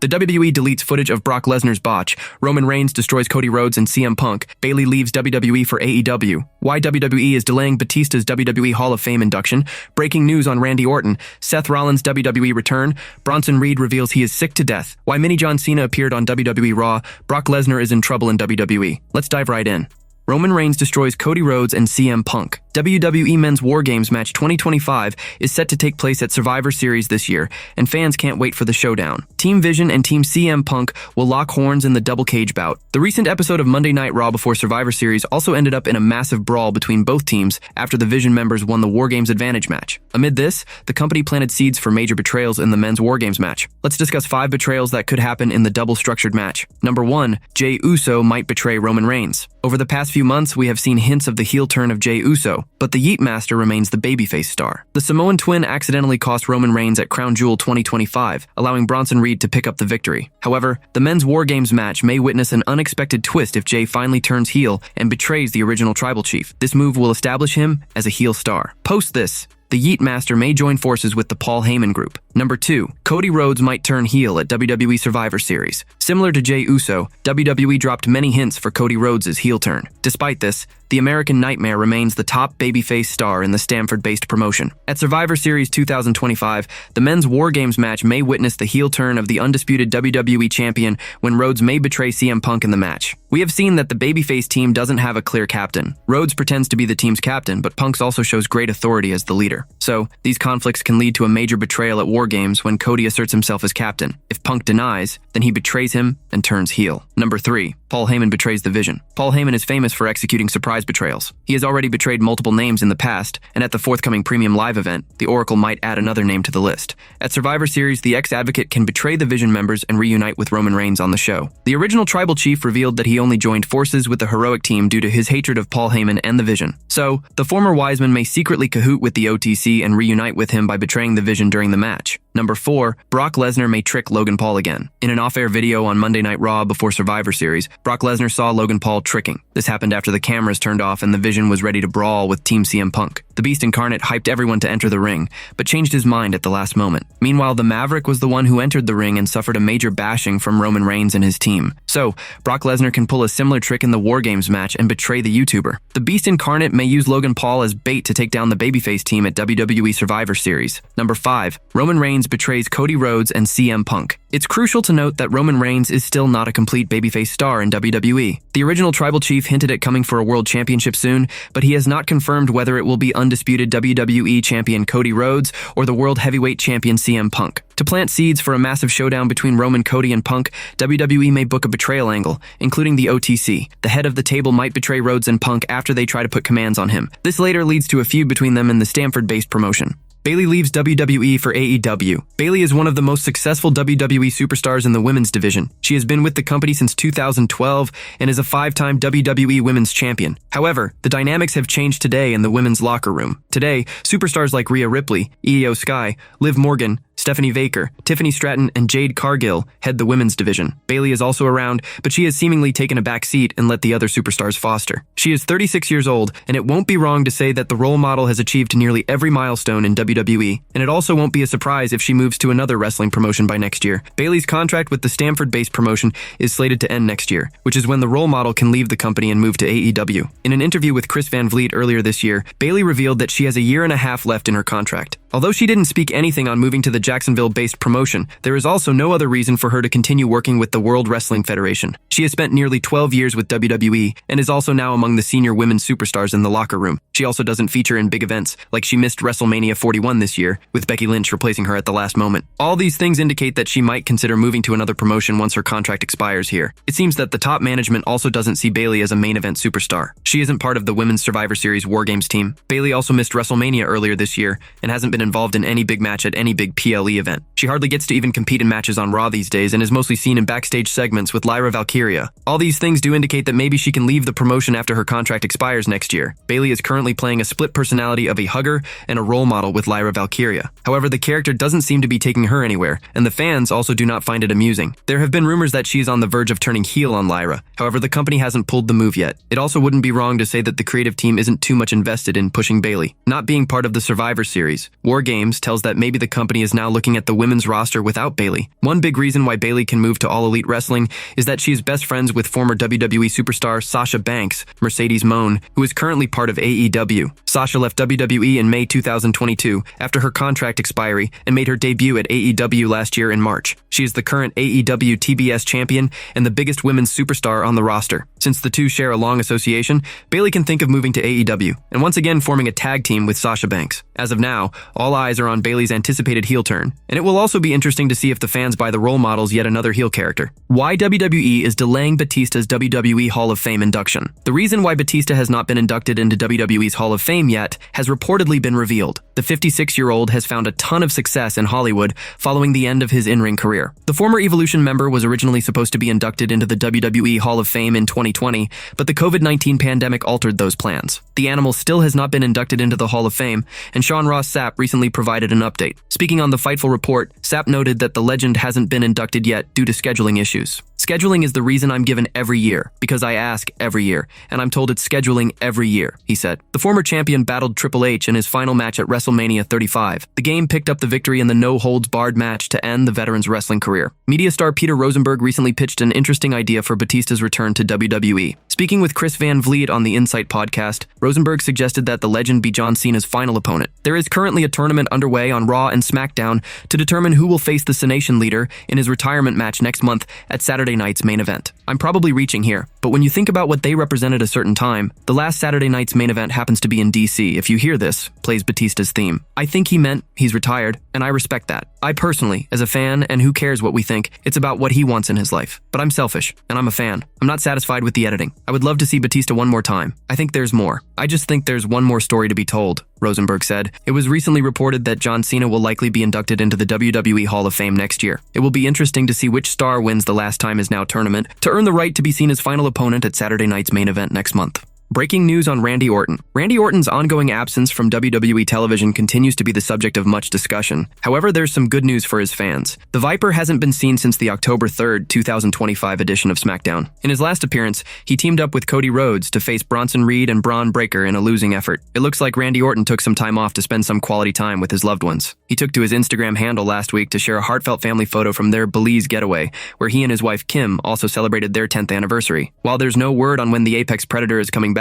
The WWE deletes footage of Brock Lesnar's botch. Roman Reigns destroys Cody Rhodes and CM Punk. Bayley leaves WWE for AEW. Why WWE is delaying Batista's WWE Hall of Fame induction. Breaking news on Randy Orton. Seth Rollins WWE return. Bronson Reed reveals he is sick to death. Why Mini John Cena appeared on WWE Raw. Brock Lesnar is in trouble in WWE. Let's dive right in. Roman Reigns destroys Cody Rhodes and CM Punk. WWE Men's War Games match 2025 is set to take place at Survivor Series this year, and fans can't wait for the showdown. Team Vision and Team CM Punk will lock horns in the double cage bout. The recent episode of Monday Night Raw before Survivor Series also ended up in a massive brawl between both teams after the Vision members won the War Games Advantage match. Amid this, the company planted seeds for major betrayals in the Men's War Games match. Let's discuss 5 betrayals that could happen in the double-structured match. Number 1, Jey Uso might betray Roman Reigns. Over the past few months, we have seen hints of the heel turn of Jey Uso, but the Yeet Master remains the babyface star. The Samoan twin accidentally cost Roman Reigns at Crown Jewel 2025, allowing Bronson Reed to pick up the victory. However, the Men's War Games match may witness an unexpected twist if Jey finally turns heel and betrays the original tribal chief. This move will establish him as a heel star. Post this, the Yeet Master may join forces with the Paul Heyman group. Number 2, Cody Rhodes might turn heel at WWE Survivor Series. Similar to Jey Uso, WWE dropped many hints for Cody Rhodes' heel turn. Despite this, the American Nightmare remains the top babyface star in the Stamford-based promotion. At Survivor Series 2025, the Men's War Games match may witness the heel turn of the undisputed WWE champion when Rhodes may betray CM Punk in the match. We have seen that the babyface team doesn't have a clear captain. Rhodes pretends to be the team's captain, but Punk also shows great authority as the leader. So, these conflicts can lead to a major betrayal at War Games when Cody asserts himself as captain. If Punk denies, then he betrays him and turns heel. Number 3, Paul Heyman betrays the Vision. Paul Heyman is famous for executing surprise betrayals. He has already betrayed multiple names in the past, and at the forthcoming Premium Live event, the Oracle might add another name to the list. At Survivor Series, the ex-advocate can betray the Vision members and reunite with Roman Reigns on the show. The original tribal chief revealed that he only joined forces with the heroic team due to his hatred of Paul Heyman and the Vision. So, the former Wiseman may secretly cahoot with the OTC and reunite with him by betraying the Vision during the match. Number 4, Brock Lesnar may trick Logan Paul again. In an off-air video on Monday Night Raw before Survivor Series, Brock Lesnar saw Logan Paul tricking. This happened after the cameras turned off and the Vision was ready to brawl with Team CM Punk. The Beast Incarnate hyped everyone to enter the ring, but changed his mind at the last moment. Meanwhile, the Maverick was the one who entered the ring and suffered a major bashing from Roman Reigns and his team. So, Brock Lesnar can pull a similar trick in the War Games match and betray the YouTuber. The Beast Incarnate may use Logan Paul as bait to take down the babyface team at WWE Survivor Series. Number 5, Roman Reigns betrays Cody Rhodes and CM Punk. It's crucial to note that Roman Reigns is still not a complete babyface star in WWE. The original tribal chief hinted at coming for a world championship soon, but he has not confirmed whether it will be undisputed WWE champion Cody Rhodes or the world heavyweight champion CM Punk. To plant seeds for a massive showdown between Roman, Cody, and Punk, WWE may book a betrayal angle, including the OTC. The head of the table might betray Rhodes and Punk after they try to put commands on him. This later leads to a feud between them in the Stamford-based promotion. Bayley leaves WWE for AEW. Bayley is one of the most successful WWE superstars in the women's division. She has been with the company since 2012 and is a 5-time WWE Women's Champion. However, the dynamics have changed today in the women's locker room. Today, superstars like Rhea Ripley, Io Sky, Liv Morgan, Stephanie Baker, Tiffany Stratton, and Jade Cargill head the women's division. Bayley is also around, but she has seemingly taken a back seat and let the other superstars foster. She is 36 years old, and it won't be wrong to say that the role model has achieved nearly every milestone in WWE, and it also won't be a surprise if she moves to another wrestling promotion by next year. Bayley's contract with the Stamford-based promotion is slated to end next year, which is when the role model can leave the company and move to AEW. In an interview with Chris Van Vliet earlier this year, Bayley revealed that she has a year and a half left in her contract. Although she didn't speak anything on moving to the Jacksonville-based promotion, there is also no other reason for her to continue working with the World Wrestling Federation. She has spent nearly 12 years with WWE and is also now among the senior women superstars in the locker room. She also doesn't feature in big events, like she missed WrestleMania 41 this year, with Becky Lynch replacing her at the last moment. All these things indicate that she might consider moving to another promotion once her contract expires here. It seems that the top management also doesn't see Bayley as a main event superstar. She isn't part of the Women's Survivor Series War Games team. Bayley also missed WrestleMania earlier this year and hasn't been involved in any big match at any big PLE event. She hardly gets to even compete in matches on Raw these days and is mostly seen in backstage segments with Lyra Valkyria. All these things do indicate that maybe she can leave the promotion after her contract expires next year. Bayley is currently playing a split personality of a hugger and a role model with Lyra Valkyria. However, the character doesn't seem to be taking her anywhere, and the fans also do not find it amusing. There have been rumors that she is on the verge of turning heel on Lyra. However, the company hasn't pulled the move yet. It also wouldn't be wrong to say that the creative team isn't too much invested in pushing Bayley. Not being part of the Survivor Series, War Games tells that maybe the company is now looking at the women's roster without Bayley. One big reason why Bayley can move to All Elite Wrestling is that she is best friends with former WWE superstar Sasha Banks, Mercedes Moné, who is currently part of AEW. Sasha left WWE in May 2022 after her contract expiry and made her debut at AEW last year in March. She is the current AEW TBS champion and the biggest women's superstar on the roster. Since the two share a long association, Bayley can think of moving to AEW and once again forming a tag team with Sasha Banks. As of now, all eyes are on Bayley's anticipated heel turn, and it will also be interesting to see if the fans buy the role model's yet another heel character. Why WWE is delaying Batista's WWE Hall of Fame induction. The reason why Batista has not been inducted into WWE's Hall of Fame yet has reportedly been revealed. The 56-year-old has found a ton of success in Hollywood following the end of his in-ring career. The former Evolution member was originally supposed to be inducted into the WWE Hall of Fame in 2020, but the COVID-19 pandemic altered those plans. The animal still has not been inducted into the Hall of Fame, and Sean Ross Sapp recently provided an update. Speaking on the Fightful report, Sapp noted that the legend hasn't been inducted yet due to scheduling issues. Scheduling is the reason I'm given every year, because I ask every year, and I'm told it's scheduling every year, he said. The former champion battled Triple H in his final match at WrestleMania 35. The game picked up the victory in the no-holds-barred match to end the veteran's wrestling career. Media star Peter Rosenberg recently pitched an interesting idea for Batista's return to WWE. Speaking with Chris Van Vliet on the Insight podcast, Rosenberg suggested that the legend be John Cena's final opponent. There is currently a tournament underway on Raw and SmackDown to determine who will face the Cenation leader in his retirement match next month at Saturday night's main event. I'm probably reaching here, but when you think about what they represent at a certain time, the last Saturday night's main event happens to be in DC. If you hear this, plays Batista's theme. I think he meant he's retired, and I respect that. I personally, as a fan, and who cares what we think, it's about what he wants in his life. But I'm selfish, and I'm a fan. I'm not satisfied with the editing. I would love to see Batista one more time. I think there's more. I just think there's one more story to be told, Rosenberg said. It was recently reported that John Cena will likely be inducted into the WWE Hall of Fame next year. It will be interesting to see which star wins the Last Time Is Now tournament to earn the right to be Cena's final opponent at Saturday night's main event next month. Breaking news on Randy Orton. Randy Orton's ongoing absence from WWE television continues to be the subject of much discussion. However, there's some good news for his fans. The Viper hasn't been seen since the October 3rd, 2025 edition of SmackDown. In his last appearance, he teamed up with Cody Rhodes to face Bronson Reed and Braun Breaker in a losing effort. It looks like Randy Orton took some time off to spend some quality time with his loved ones. He took to his Instagram handle last week to share a heartfelt family photo from their Belize getaway, where he and his wife Kim also celebrated their 10th anniversary. While there's no word on when the Apex Predator is coming back,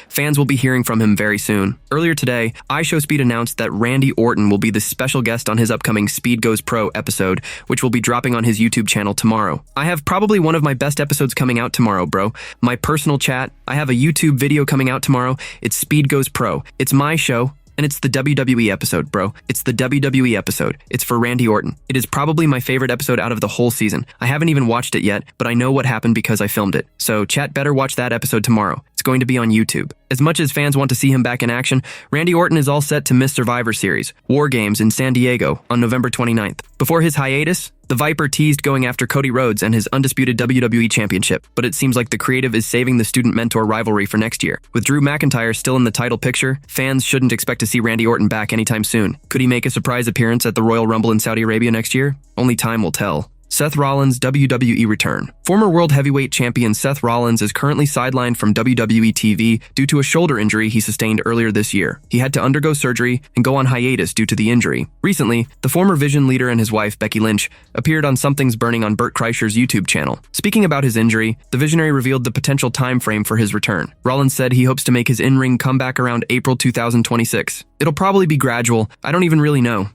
fans will be hearing from him very soon. Earlier today, iShowSpeed announced that Randy Orton will be the special guest on his upcoming Speed Goes Pro episode, which will be dropping on his YouTube channel tomorrow. I have probably one of my best episodes coming out tomorrow, bro. My personal chat. I have a YouTube video coming out tomorrow. It's Speed Goes Pro. It's my show. And it's the WWE episode, bro. It's the WWE episode. It's for Randy Orton. It is probably my favorite episode out of the whole season. I haven't even watched it yet, but I know what happened because I filmed it. So chat better watch that episode tomorrow. It's going to be on YouTube. As much as fans want to see him back in action, Randy Orton is all set to miss Survivor Series, War Games in San Diego on November 29th. Before his hiatus, the Viper teased going after Cody Rhodes and his undisputed WWE Championship, but it seems like the creative is saving the student-mentor rivalry for next year. With Drew McIntyre still in the title picture, fans shouldn't expect to see Randy Orton back anytime soon. Could he make a surprise appearance at the Royal Rumble in Saudi Arabia next year? Only time will tell. Seth Rollins WWE return. Former World Heavyweight Champion Seth Rollins is currently sidelined from WWE TV due to a shoulder injury he sustained earlier this year. He had to undergo surgery and go on hiatus due to the injury. Recently, the former Vision leader and his wife, Becky Lynch, appeared on Something's Burning on Bert Kreischer's YouTube channel. Speaking about his injury, the Visionary revealed the potential time frame for his return. Rollins said he hopes to make his in-ring comeback around April 2026. It'll probably be gradual. I don't even really know.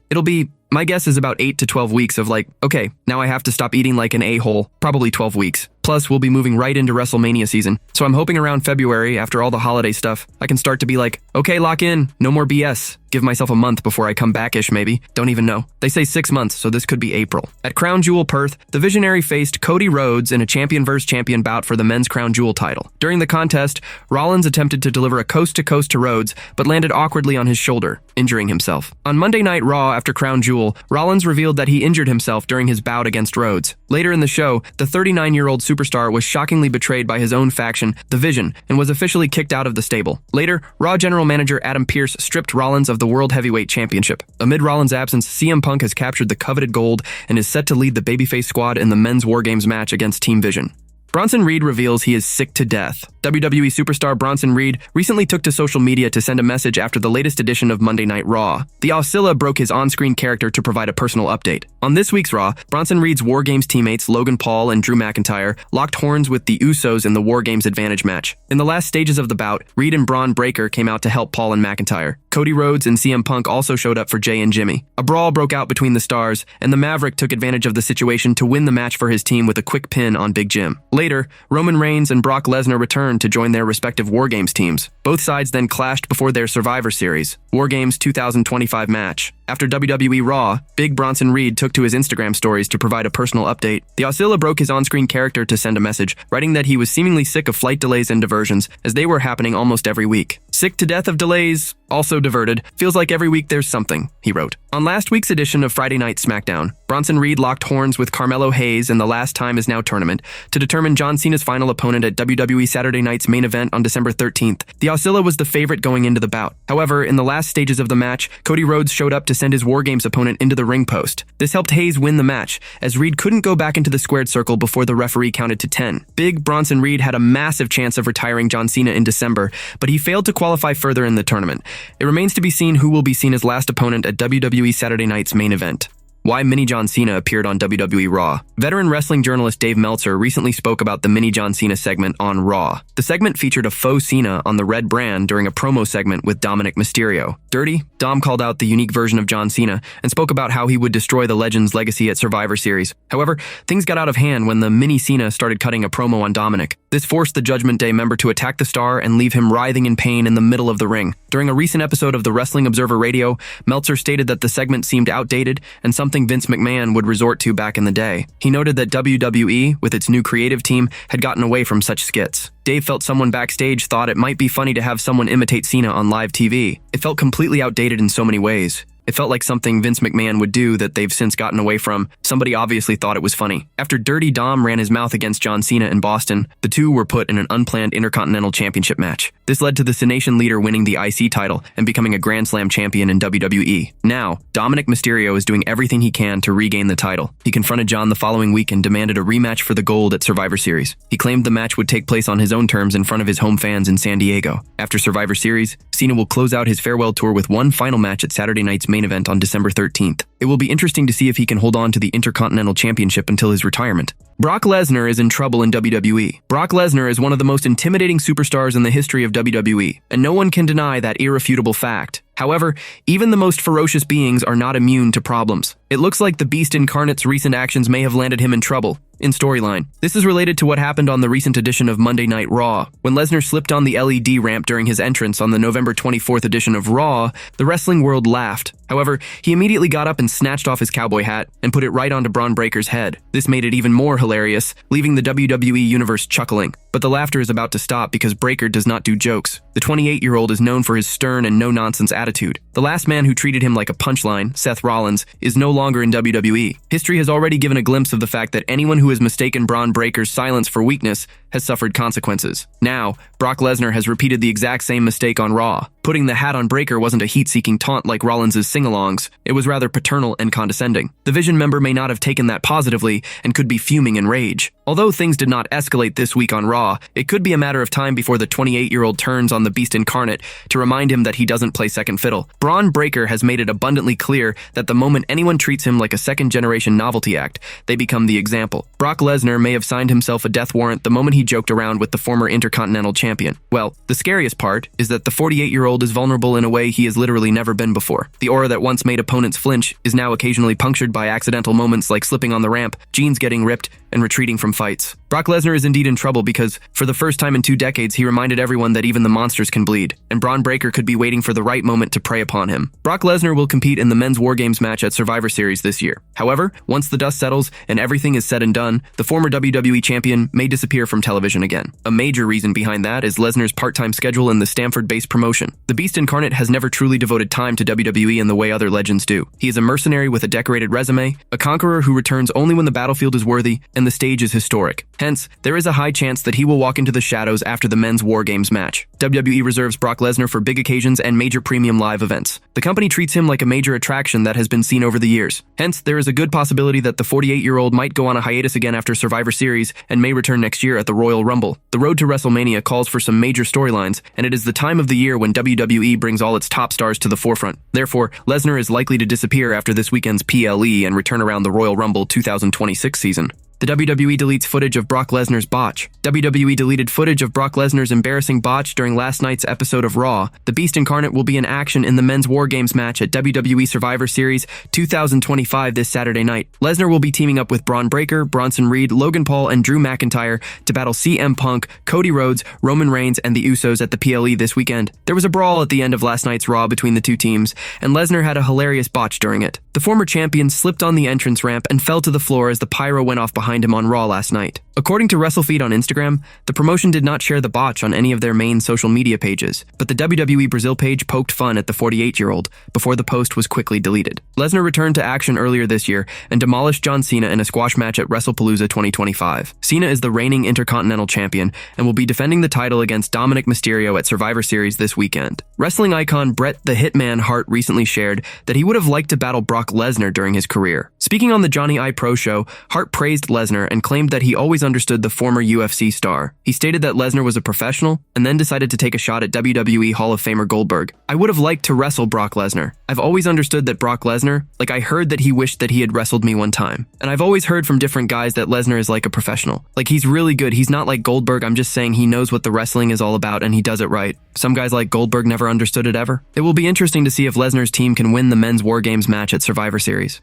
My guess is about 8 to 12 weeks of like, okay, now I have to stop eating like an a-hole, probably 12 weeks. Plus, we'll be moving right into WrestleMania season. So I'm hoping around February, after all the holiday stuff, I can start to be like, okay, lock in, no more BS. Give myself a month before I come back-ish maybe. Don't even know. They say 6 months, so this could be April. At Crown Jewel Perth, the Visionary faced Cody Rhodes in a champion vs. champion bout for the men's Crown Jewel title. During the contest, Rollins attempted to deliver a coast-to-coast to Rhodes, but landed awkwardly on his shoulder, injuring himself. On Monday Night Raw after Crown Jewel, Rollins revealed that he injured himself during his bout against Rhodes. Later in the show, the 39-year-old superstar was shockingly betrayed by his own faction, The Vision, and was officially kicked out of the stable. Later, Raw general manager Adam Pearce stripped Rollins of the World Heavyweight Championship. Amid Rollins' absence, CM Punk has captured the coveted gold and is set to lead the babyface squad in the men's War Games match against Team Vision. Bronson Reed reveals he is sick to death. WWE superstar Bronson Reed recently took to social media to send a message after the latest edition of Monday Night Raw. The Oscilla broke his on-screen character to provide a personal update. On this week's Raw, Bronson Reed's War Games teammates Logan Paul and Drew McIntyre locked horns with the Usos in the War Games Advantage match. In the last stages of the bout, Reed and Braun Breaker came out to help Paul and McIntyre. Cody Rhodes and CM Punk also showed up for Jay and Jimmy. A brawl broke out between the stars, and the Maverick took advantage of the situation to win the match for his team with a quick pin on Big Jim. Later, Roman Reigns and Brock Lesnar returned to join their respective War Games teams. Both sides then clashed before their Survivor Series, War Games 2025 match. After WWE Raw, Big Bronson Reed took to his Instagram stories to provide a personal update. The Oscilla broke his on-screen character to send a message, writing that he was seemingly sick of flight delays and diversions, as they were happening almost every week. Sick to death of delays, also diverted. Feels like every week there's something, he wrote. On last week's edition of Friday Night SmackDown, Bronson Reed locked horns with Carmelo Hayes in the Last Time Is Now tournament to determine John Cena's final opponent at WWE Saturday Night's main event on December 13th. The Oscilla was the favorite going into the bout. However, in the last stages of the match, Cody Rhodes showed up to send his War Games opponent into the ring post. This helped Hayes win the match, as Reed couldn't go back into the squared circle before the referee counted to 10. Big Bronson Reed had a massive chance of retiring John Cena in December, but he failed to qualify further in the tournament. It remains to be seen who will be Cena's last opponent at WWE Saturday Night's main event. Why Mini John Cena appeared on WWE Raw. Veteran wrestling journalist Dave Meltzer recently spoke about the Mini John Cena segment on Raw. The segment featured a faux Cena on the red brand during a promo segment with Dominic Mysterio. Dirty, Dom called out the unique version of John Cena and spoke about how he would destroy the legend's legacy at Survivor Series. However, things got out of hand when the Mini Cena started cutting a promo on Dominic. This forced the Judgment Day member to attack the star and leave him writhing in pain in the middle of the ring. During a recent episode of the Wrestling Observer Radio, Meltzer stated that the segment seemed outdated and something Vince McMahon would resort to back in the day. He noted that WWE, with its new creative team, had gotten away from such skits. Dave felt someone backstage thought it might be funny to have someone imitate Cena on live TV. It felt completely outdated in so many ways. It felt like something Vince McMahon would do that they've since gotten away from. Somebody obviously thought it was funny. After Dirty Dom ran his mouth against John Cena in Boston, the two were put in an unplanned Intercontinental Championship match. This led to the Cenation leader winning the IC title and becoming a Grand Slam champion in WWE. Now, Dominic Mysterio is doing everything he can to regain the title. He confronted John the following week and demanded a rematch for the gold at Survivor Series. He claimed the match would take place on his own terms in front of his home fans in San Diego. After Survivor Series, Cena will close out his farewell tour with one final match at Saturday Night's main event on December 13th. It will be interesting to see if he can hold on to the Intercontinental Championship until his retirement. Brock Lesnar is in trouble in WWE. Brock Lesnar is one of the most intimidating superstars in the history of WWE, and no one can deny that irrefutable fact. However, even the most ferocious beings are not immune to problems. It looks like the Beast Incarnate's recent actions may have landed him in trouble. In storyline, this is related to what happened on the recent edition of Monday Night Raw. When Lesnar slipped on the LED ramp during his entrance on the November 24th edition of Raw, the wrestling world laughed. However, he immediately got up and snatched off his cowboy hat and put it right onto Braun Breaker's head. This made it even more hilarious, leaving the WWE universe chuckling. But the laughter is about to stop because Breaker does not do jokes. The 28-year-old is known for his stern and no-nonsense attitude. The last man who treated him like a punchline, Seth Rollins, is no longer in WWE. History has already given a glimpse of the fact that anyone who has mistaken Braun Breaker's silence for weakness has suffered consequences. Now, Brock Lesnar has repeated the exact same mistake on Raw. Putting the hat on Breaker wasn't a heat-seeking taunt like Rollins' sing-alongs. It was rather paternal and condescending. The Vision member may not have taken that positively and could be fuming in rage. Although things did not escalate this week on Raw, it could be a matter of time before the 28-year-old turns on the Beast Incarnate to remind him that he doesn't play second fiddle. Braun Breaker has made it abundantly clear that the moment anyone treats him like a second-generation novelty act, they become the example. Brock Lesnar may have signed himself a death warrant the moment he joked around with the former Intercontinental Champion. Well, the scariest part is that the 48-year-old is vulnerable in a way he has literally never been before. The aura that once made opponents flinch is now occasionally punctured by accidental moments like slipping on the ramp, jeans getting ripped, and retreating from fights. Brock Lesnar is indeed in trouble because, for the first time in 2 decades, he reminded everyone that even the monsters can bleed, and Braun Breaker could be waiting for the right moment to prey upon him. Brock Lesnar will compete in the Men's War Games match at Survivor Series this year. However, once the dust settles and everything is said and done, the former WWE champion may disappear from television again. A major reason behind that is Lesnar's part-time schedule in the Stamford-based promotion. The Beast Incarnate has never truly devoted time to WWE in the way other legends do. He is a mercenary with a decorated resume, a conqueror who returns only when the battlefield is worthy, and and the stage is historic. Hence, there is a high chance that he will walk into the shadows after the men's War Games match. WWE reserves Brock Lesnar for big occasions and major premium live events. The company treats him like a major attraction that has been seen over the years. Hence, there is a good possibility that the 48-year-old might go on a hiatus again after Survivor Series and may return next year at the Royal Rumble. The road to WrestleMania calls for some major storylines, and it is the time of the year when WWE brings all its top stars to the forefront. Therefore, Lesnar is likely to disappear after this weekend's PLE and return around the Royal Rumble 2026 season. The WWE deletes footage of Brock Lesnar's botch. WWE deleted footage of Brock Lesnar's embarrassing botch during last night's episode of Raw. The Beast Incarnate will be in action in the men's War Games match at WWE Survivor Series 2025 this Saturday night. Lesnar will be teaming up with Braun Breaker, Bronson Reed, Logan Paul, and Drew McIntyre to battle CM Punk, Cody Rhodes, Roman Reigns, and the Usos at the PLE this weekend. There was a brawl at the end of last night's Raw between the two teams, and Lesnar had a hilarious botch during it. The former champion slipped on the entrance ramp and fell to the floor as the pyro went off behind him on Raw last night. According to WrestleFeed on Instagram, the promotion did not share the botch on any of their main social media pages, but the WWE Brazil page poked fun at the 48-year-old before the post was quickly deleted. Lesnar returned to action earlier this year and demolished John Cena in a squash match at WrestlePalooza 2025. Cena is the reigning Intercontinental Champion and will be defending the title against Dominic Mysterio at Survivor Series this weekend. Wrestling icon Bret the Hitman Hart recently shared that he would have liked to battle Brock Lesnar during his career. Speaking on the Johnny I Pro show, Hart praised Lesnar and claimed that he always understood the former UFC star. He stated that Lesnar was a professional and then decided to take a shot at WWE Hall of Famer Goldberg. I would have liked to wrestle Brock Lesnar. I've always understood that Brock Lesnar, I heard that he wished that he had wrestled me one time. And I've always heard from different guys that Lesnar is like a professional. He's really good. He's not like Goldberg. I'm just saying he knows what the wrestling is all about and he does it right. Some guys like Goldberg never understood it ever. It will be interesting to see if Lesnar's team can win the men's War Games match at Survivor Series.